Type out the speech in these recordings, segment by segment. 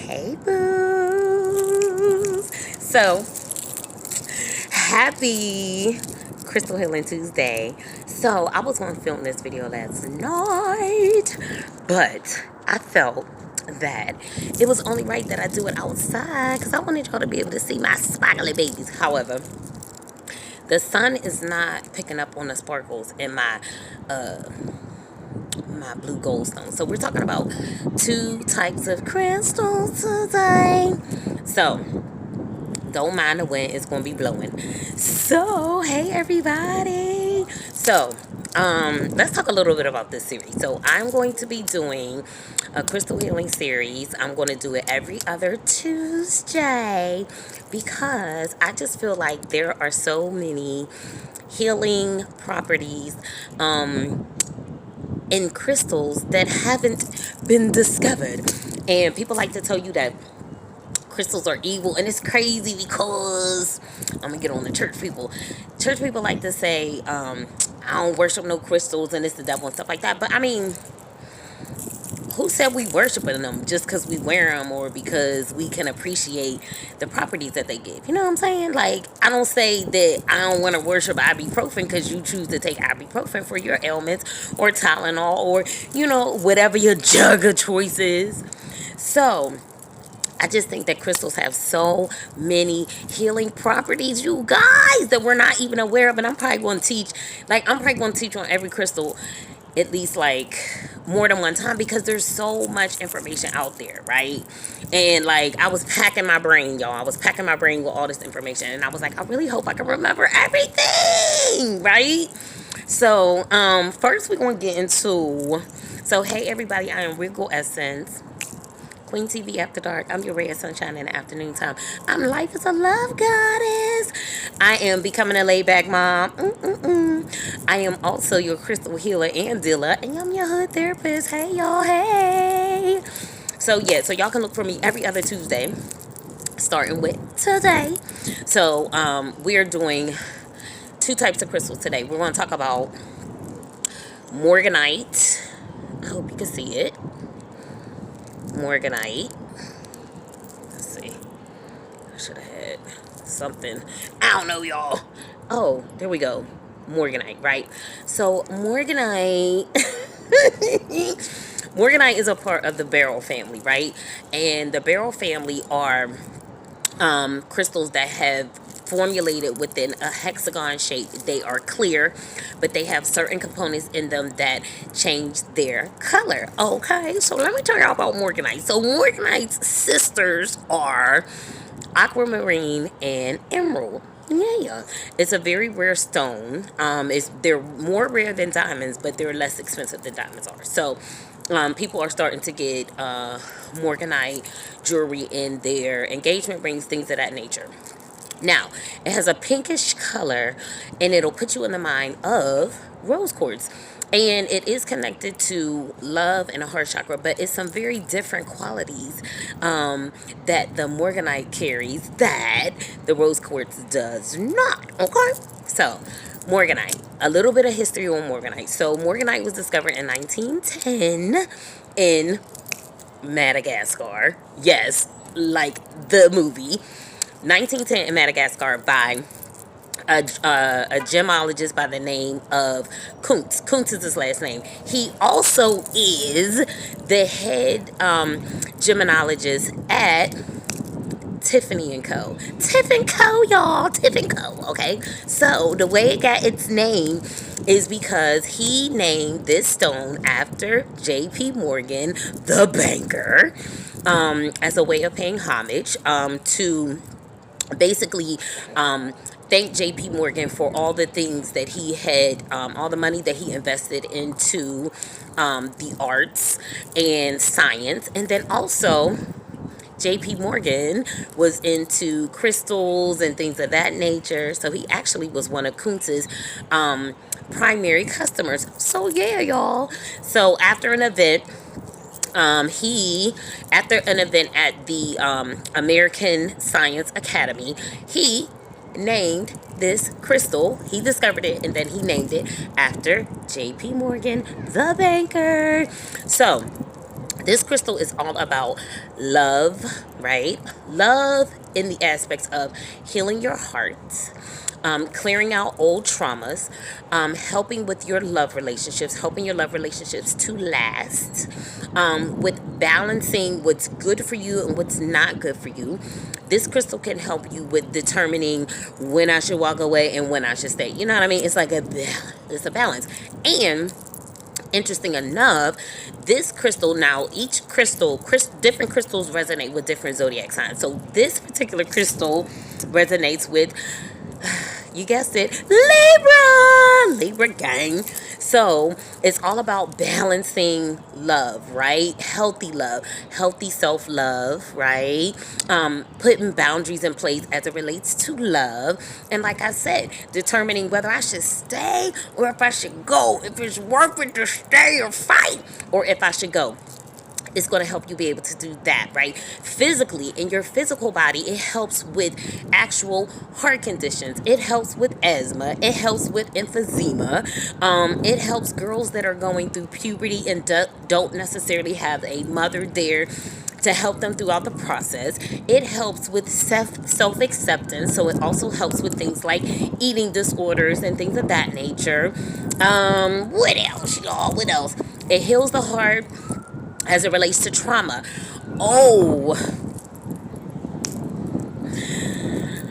Hey boos. So happy Crystal Healing Tuesday. So I was going to film this video last night, but I felt that it was only right that I do it outside because I wanted y'all to be able to see my sparkly babies. However, the sun is not picking up on the sparkles in my blue goldstone. So we're talking about two types of crystals today. So don't mind the wind, it's gonna be blowing. So hey everybody. So let's talk a little bit about this series. So I'm going to be doing a crystal healing series. I'm going to do it every other Tuesday because I just feel like there are so many healing properties in crystals that haven't been discovered. And people like to tell you that crystals are evil, and it's crazy because I'm gonna get on the church people. Church people like to say, I don't worship no crystals and it's the devil and stuff like that. But I mean, who said we worshiping them just because we wear them or because we can appreciate the properties that they give? You know what I'm saying? Like, I don't say that I don't want to worship ibuprofen because you choose to take ibuprofen for your ailments, or Tylenol, or, you know, whatever your jug of choice is. So I just think that crystals have so many healing properties, you guys, that we're not even aware of. And I'm probably going to teach, on every crystal at least like more than one time because there's so much information out there, right? And like, I was packing my brain, y'all. I was packing my brain with all this information, and I was like, I really hope I can remember everything, right? So first we're going to get into, so hey everybody, I am Regal Essence, QueenTV After Dark. I'm your ray of sunshine in the afternoon time. I'm Life is a Love Goddess. I am becoming a laidback mom. I am also your crystal healer and dealer, and I'm your hood therapist. Hey y'all, hey. So yeah, so y'all can look for me every other Tuesday, starting with today. So we're doing two types of crystals today. We're going to talk about Morganite. I hope you can see it. Morganite. Let's see. I should have had something. I don't know, y'all. Oh, there we go. Morganite, right? So Morganite Morganite is a part of the beryl family, right? And the beryl family are crystals that have formulated within a hexagon shape. They are clear, but they have certain components in them that change their color. Okay, so let me tell y'all about Morganite. So Morganite's sisters are aquamarine and emerald. Yeah, it's a very rare stone. They're more rare than diamonds, but they're less expensive than diamonds are. So people are starting to get Morganite jewelry in their engagement rings, things of that nature. Now, it has a pinkish color, and it'll put you in the mind of rose quartz. And it is connected to love and a heart chakra, but it's some very different qualities that the Morganite carries that the rose quartz does not. Okay? So, Morganite. A little bit of history on Morganite. So, Morganite was discovered in 1910 in Madagascar. Yes, like the movie. 1910 in Madagascar by a gemologist by the name of Kuntz. Kuntz is his last name. He also is the head gemologist at Tiffany & Co. Tiff & Co, y'all. Tiff & Co, okay? So the way it got its name is because he named this stone after J.P. Morgan, the banker, as a way of paying homage to basically thank J.P. Morgan for all the things that he had, all the money that he invested into the arts and science. And then also, J.P. Morgan was into crystals and things of that nature. So he actually was one of Kuntz's primary customers. So yeah, y'all. So after an event, after an event at the American Science Academy, he named this crystal. He discovered it, and then he named it after J.P. Morgan, the banker. So This crystal is all about love, right? Love in the aspects of healing your heart, clearing out old traumas, helping with your love relationships, helping your love relationships to last, with balancing what's good for you and what's not good for you. This crystal can help you with determining when I should walk away and when I should stay. You know what I mean? It's like it's a balance. And interesting enough, this crystal, now each different crystals resonate with different zodiac signs. So this particular crystal resonates with, you guessed it, Libra gang. So it's all about balancing love, right? Healthy love, healthy self-love, right? Putting boundaries in place as it relates to love. And like I said, determining whether I should stay or if I should go, if it's worth it to stay or fight, or if I should go. It's going to help you be able to do that, right? Physically, in your physical body, it helps with actual heart conditions. It helps with asthma. It helps with emphysema. It helps girls that are going through puberty and don't necessarily have a mother there to help them throughout the process. It helps with self-acceptance. So it also helps with things like eating disorders and things of that nature. What else, y'all? What else? It heals the heart as it relates to trauma. Oh,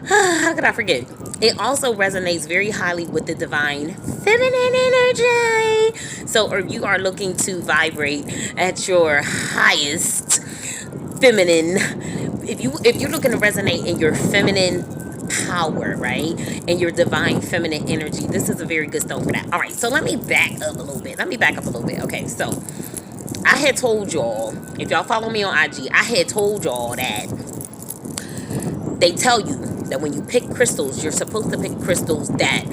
how could I forget? It also resonates very highly with the divine feminine energy. So if you are looking to vibrate at your highest feminine, if you're looking to resonate in your feminine power, right, and your divine feminine energy, this is a very good stone for that. All right, so let me back up a little bit. Okay, so I had told y'all, if y'all follow me on IG, I had told y'all that they tell you that when you pick crystals, you're supposed to pick crystals that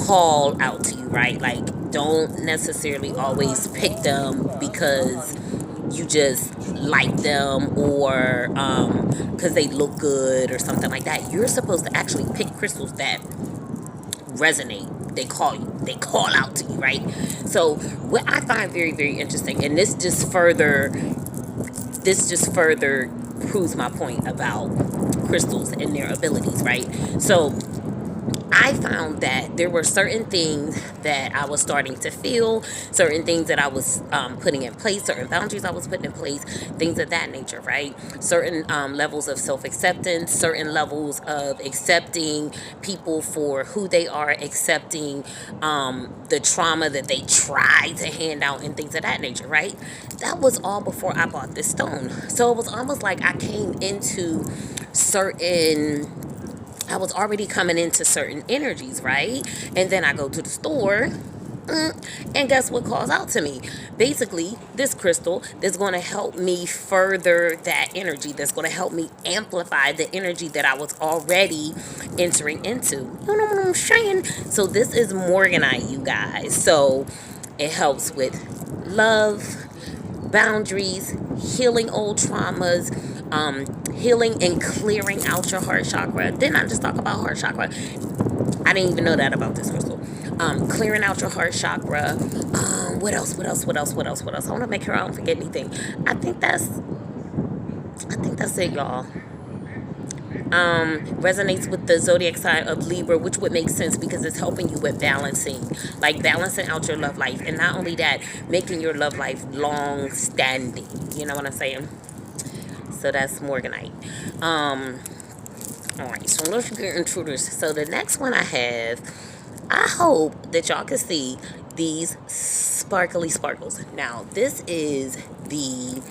call out to you, right? Like, don't necessarily always pick them because you just like them or because they look good or something like that. You're supposed to actually pick crystals that resonate. They call out to you, right? So what I find very, very interesting, and this just further proves my point about crystals and their abilities, right? So I found that there were certain things that I was starting to feel, certain things that I was putting in place, certain boundaries I was putting in place, things of that nature, right? Certain levels of self-acceptance, certain levels of accepting people for who they are, accepting the trauma that they try to hand out and things of that nature, right? That was all before I bought this stone. So it was almost like I was already coming into certain energies, right? And then I go to the store, and guess what calls out to me? Basically, this crystal that's going to help me further that energy, that's going to help me amplify the energy that I was already entering into. You know what I'm saying? So this is Morganite, you guys. So it helps with love, boundaries, healing old traumas, healing and clearing out your heart chakra. Didn't I just talk about heart chakra? I didn't even know that about this crystal. Clearing out your heart chakra. What else? I want to make sure I don't forget anything. I think that's it, y'all. Resonates with the zodiac sign of Libra, which would make sense because it's helping you with balancing out your love life, and not only that, making your love life long standing. You know what I'm saying? So that's Morganite. All right, so let's get into this. So the next one I have, I hope that y'all can see these sparkly sparkles. Now this is the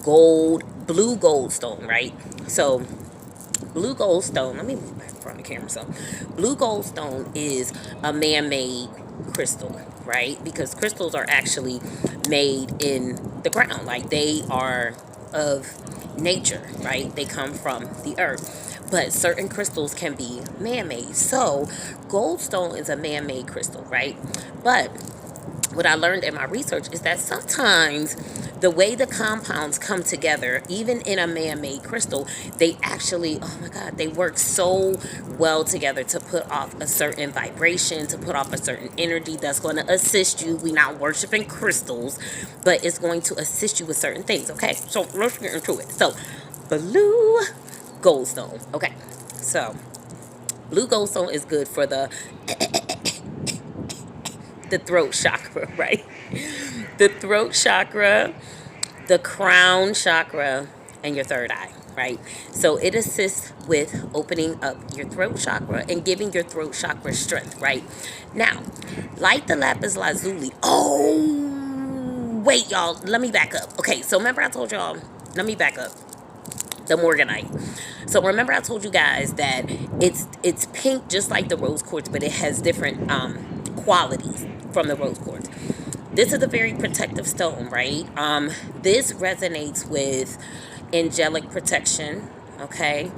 blue goldstone, right? So blue goldstone, let me move back from the camera. So blue goldstone is a man-made crystal, right? Because crystals are actually made in the ground. Like, they are of nature, right? They come from the earth. But certain crystals can be man-made. So goldstone is a man-made crystal, right? But what I learned in my research is that sometimes the way the compounds come together, even in a man-made crystal, they actually, oh my God, they work so well together to put off a certain vibration, to put off a certain energy that's going to assist you. We're not worshiping crystals, but it's going to assist you with certain things, okay? So let's get into it. So, blue goldstone. Okay, so blue goldstone is good for the throat chakra, right? The throat chakra, the crown chakra, and your third eye, right? So it assists with opening up your throat chakra and giving your throat chakra strength, right? Now, like the lapis lazuli. Oh, wait, y'all. Let me back up. Okay, so remember I told y'all, let me back up. The Morganite. So remember I told you guys that it's pink just like the rose quartz, but it has different qualities from the rose quartz. This is a very protective stone, right? This resonates with angelic protection, okay?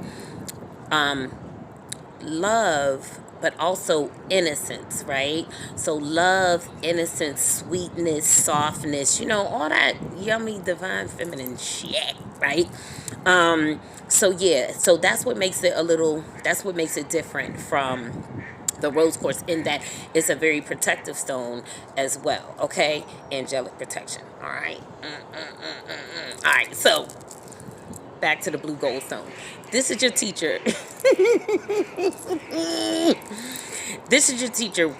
Love, but also innocence, right? So love, innocence, sweetness, softness, you know, all that yummy divine feminine shit, right? So yeah, so that's what makes it different from the rose quartz, in that it's a very protective stone as well, okay? Angelic protection. All right. All right, so back to the blue goldstone. This is your teacher. This is your teacher.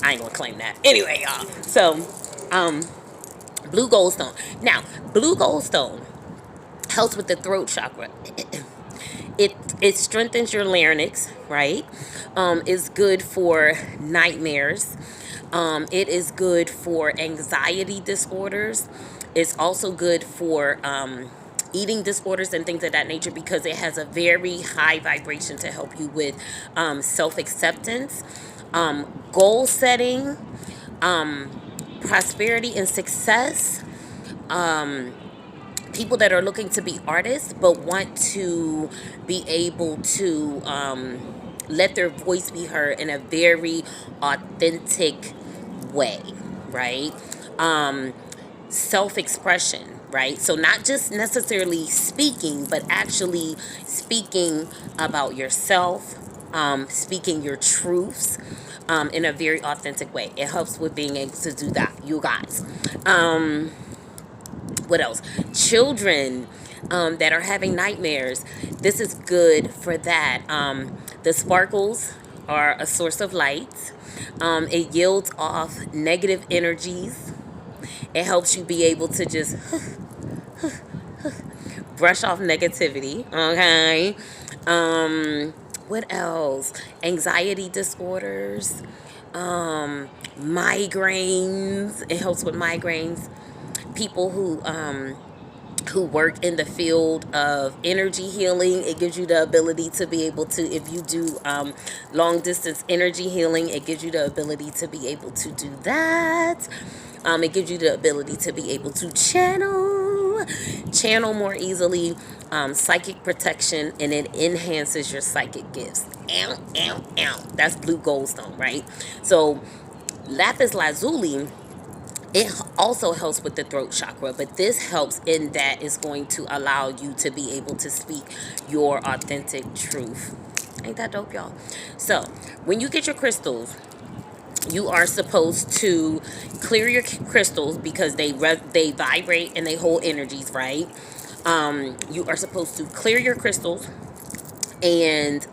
I ain't gonna claim that. Anyway, y'all. So, blue goldstone. Now, blue goldstone helps with the throat chakra. It strengthens your larynx, right? It's good for nightmares. It is good for anxiety disorders. It's also good for eating disorders and things of that nature, because it has a very high vibration to help you with self-acceptance, goal setting, prosperity and success. People that are looking to be artists but want to be able to let their voice be heard in a very authentic way, right? Self-expression, right? So not just necessarily speaking, but actually speaking about yourself, speaking your truths in a very authentic way. It helps with being able to do that, you guys. What else? Children that are having nightmares, this is good for that. The sparkles are a source of light. It yields off negative energies. It helps you be able to just brush off negativity, okay? What else? Anxiety disorders, migraines. It helps with migraines. People who work in the field of energy healing, it gives you the ability to be able to, if you do long distance energy healing, it gives you the ability to be able to do that. It gives you the ability to be able to channel more easily, psychic protection, and it enhances your psychic gifts. Ow, ow, ow. That's blue goldstone, right? So lapis lazuli, it also helps with the throat chakra, but this helps in that it's going to allow you to be able to speak your authentic truth. Ain't that dope, y'all? So when you get your crystals, you are supposed to clear your crystals, because they vibrate and they hold energies, right? You are supposed to clear your crystals, and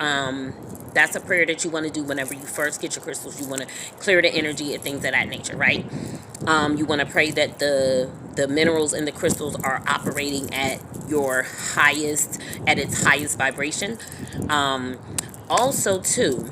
that's a prayer that you want to do whenever you first get your crystals. You want to clear the energy and things of that nature, right? You want to pray that the minerals in the crystals are operating at its highest vibration. Also, too,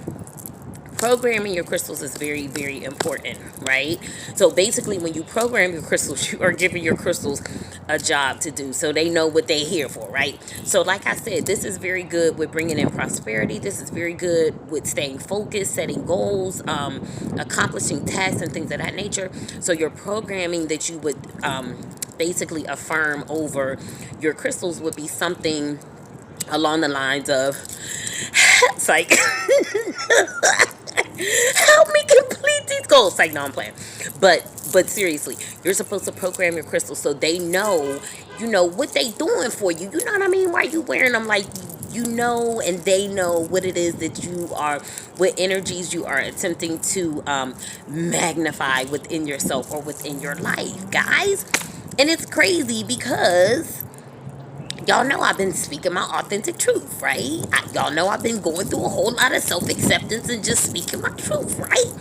programming your crystals is very, very important, right? So basically, when you program your crystals, you are giving your crystals a job to do, so they know what they're here for, right? So like I said, this is very good with bringing in prosperity. This is very good with staying focused, setting goals, accomplishing tasks and things of that nature. So your programming that you would basically affirm over your crystals would be something along the lines of, it's like, help me complete these goals. Like, no, I'm playing. But seriously, you're supposed to program your crystals so they know, you know, what they doing for you. You know what I mean? Why you wearing them? Like, you know, and they know what it is that you are, what energies you are attempting to magnify within yourself or within your life, guys. And it's crazy because y'all know I've been speaking my authentic truth, right? Y'all know I've been going through a whole lot of self-acceptance and just speaking my truth, right?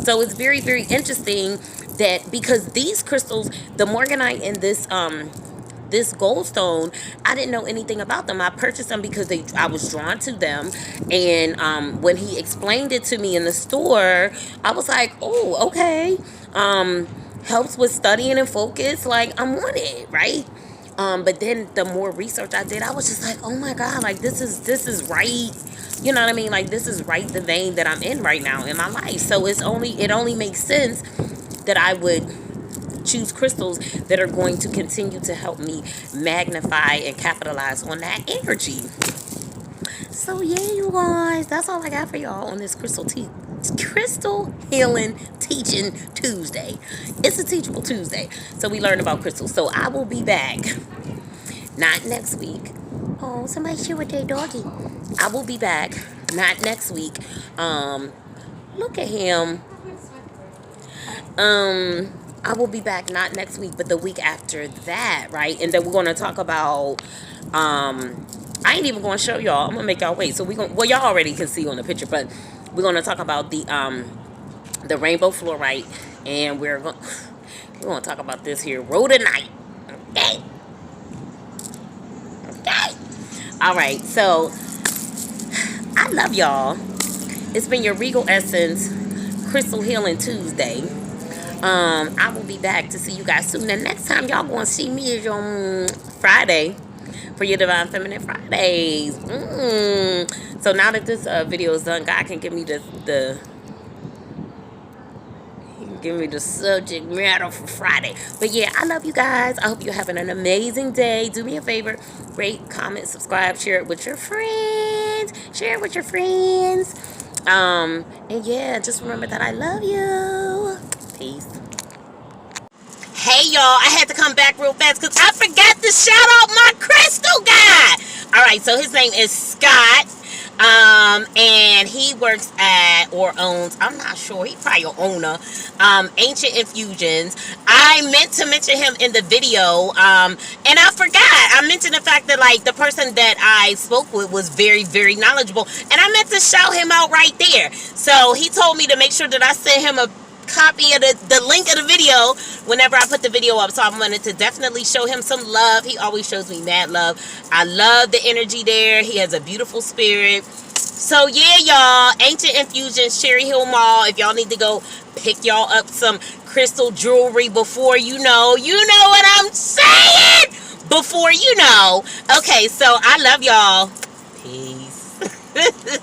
So it's very, very interesting that because these crystals, the Morganite and this goldstone, I didn't know anything about them. I purchased them because I was drawn to them, and when he explained it to me in the store, I was like, oh, okay. Helps with studying and focus. Like, I'm on it, right? But then the more research I did, I was just like, oh my God, like this is right. You know what I mean? Like, this is right the vein that I'm in right now in my life. So it only makes sense that I would choose crystals that are going to continue to help me magnify and capitalize on that energy. So yeah, you guys, that's all I got for y'all on this crystal healing teaching Tuesday. It's a teachable Tuesday, so we learn about crystals. So I will be back, not next week. Oh, somebody share with their doggy. I will be back, not next week. Look at him. I will be back not next week, but the week after that, right? And then we're going to talk about, I ain't even going to show y'all. I'm going to make y'all wait. So well, y'all already can see on the picture, but we're going to talk about the rainbow fluorite, and we're going to talk about this here, rhodonite. Okay. Okay. All right. So I love y'all. It's been your Regal Essence Crystal Healing Tuesday. I will be back to see you guys soon. The next time y'all gonna see me is on Friday for your Divine Feminine Fridays. So now that this video is done, God can give me the subject matter for Friday. But yeah, I love you guys. I hope you're having an amazing day. Do me a favor, rate, comment, subscribe, share it with your friends. Share it with your friends. And yeah, just remember that I love you. Peace. Hey y'all, I had to come back real fast because I forgot to shout out my crystal guy. Alright, so his name is Scott. And he works at, or owns, I'm not sure, he probably an owner, Ancient Infusions. I meant to mention him in the video, and I forgot. I mentioned the fact that, like, the person that I spoke with was very, very knowledgeable, and I meant to shout him out right there. So he told me to make sure that I sent him a copy of the link of the video whenever I put the video up. So I wanted to definitely show him some love. He always shows me mad love. I love the energy there. He has a beautiful spirit. So yeah, y'all, Ancient Infusions, Cherry Hill Mall. If y'all need to go pick y'all up some crystal jewelry before you know what I'm saying, before you know. Okay, so I love y'all. Peace.